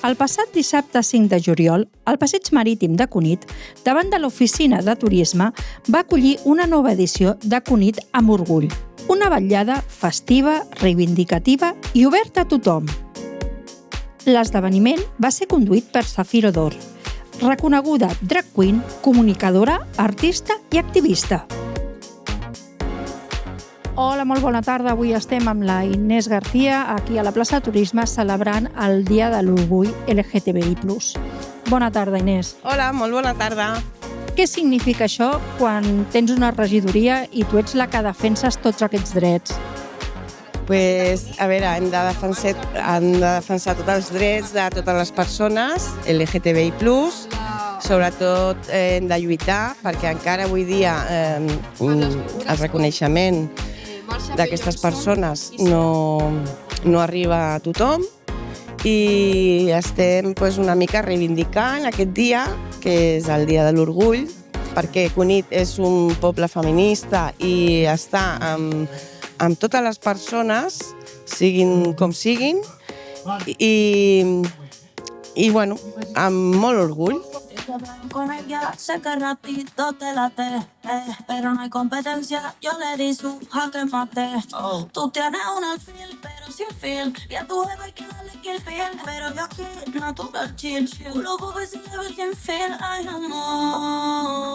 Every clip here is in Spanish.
El passat dissabte 5 de juliol, el Passeig Marítim de Cunit, davant de l'Oficina de Turisme, va acollir una nova edició de Cunit amb orgull. Una vetllada festiva, reivindicativa i oberta a tothom. L'esdeveniment va ser conduït per Zafiro d'Or, reconeguda drag queen, comunicadora, artista i activista. Hola, molt bona tarda. Avui estem amb la Inés García aquí a la plaça de Turisme celebrant el Dia de l'Orgull LGTBI+. Bona tarda, Inés. Hola, molt bona tarda. Què significa això quan tens una regidoria i tu ets la que defenses tots aquests drets? Pues, a veure, hem de defensar tots els drets de totes les persones LGTBI+, sobretot hem de lluitar perquè encara avui dia el reconeixement d'aquestes persones no arriba a tothom i estem una mica reivindicant aquest dia, que és el Dia de l'Orgull, perquè Cunit és un poble feminista i està amb totes les persones, siguin com siguin, i bueno, amb molt orgull. Con ella sé que ratito te late, pero no hay competencia, yo le di su jaque mate. Tú tienes un alfil, pero sin feel, y a tu jefe hay que darle kill feel, pero yo aquí natural chill. Tú loco ves y te ves sin feel, ay amor.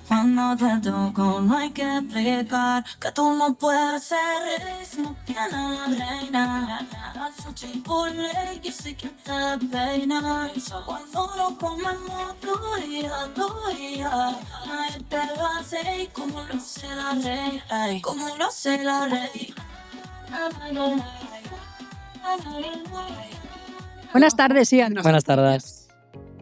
Cuando te toco no hay que explicar que tú no puedes ser rey, no tienes la reina. La noche por ley que sé que te peina. Cuando lo comemos tuya, nadie te lo hace y como lo hace la rey, como lo hace la rey. Buenas tardes, Ian. Buenas tardes.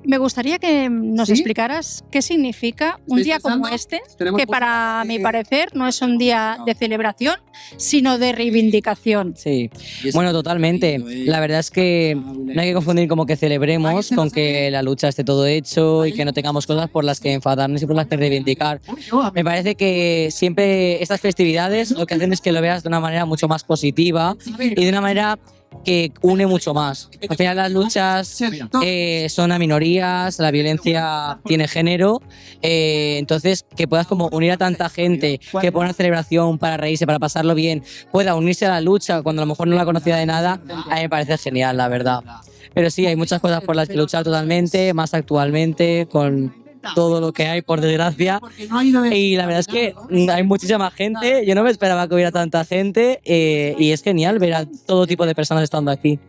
Me gustaría que nos explicaras qué significa un día como este, que para mi parecer no es un día de celebración, sino de reivindicación. Sí, bueno, totalmente. La verdad es que no hay que confundir como que celebremos con que la lucha esté todo hecho y que no tengamos cosas por las que enfadarnos y por las que reivindicar. Me parece que siempre estas festividades lo que hacen es que lo veas de una manera mucho más positiva y de una manera que une mucho más. Al final las luchas son a minorías, la violencia tiene género, entonces que puedas como unir a tanta gente, que por una celebración, para reírse, para pasarlo bien, pueda unirse a la lucha cuando a lo mejor no la conocía de nada, a mí me parece genial, la verdad. Pero sí, hay muchas cosas por las que luchar totalmente, más actualmente, con todo lo que hay, por desgracia, y la verdad es que hay muchísima gente. Yo no me esperaba que hubiera tanta gente, y es genial ver a todo tipo de personas estando aquí.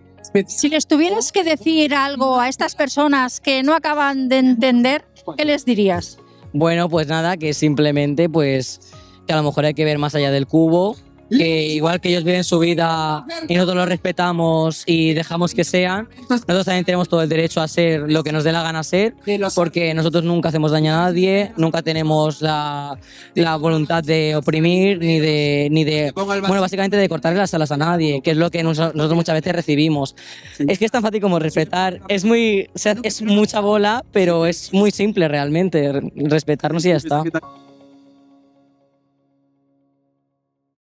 Si les tuvieras que decir algo a estas personas que no acaban de entender, ¿qué les dirías? Bueno, pues nada, que simplemente pues que a lo mejor hay que ver más allá del cubo, que igual que ellos viven su vida y nosotros los respetamos y dejamos que sean, nosotros también tenemos todo el derecho a ser lo que nos dé la gana ser, porque nosotros nunca hacemos daño a nadie, nunca tenemos la voluntad de oprimir ni de bueno, básicamente de cortarle las alas a nadie, que es lo que nosotros muchas veces recibimos. Es que es tan fácil como respetar, es mucha bola, pero es muy simple realmente, respetarnos y ya está.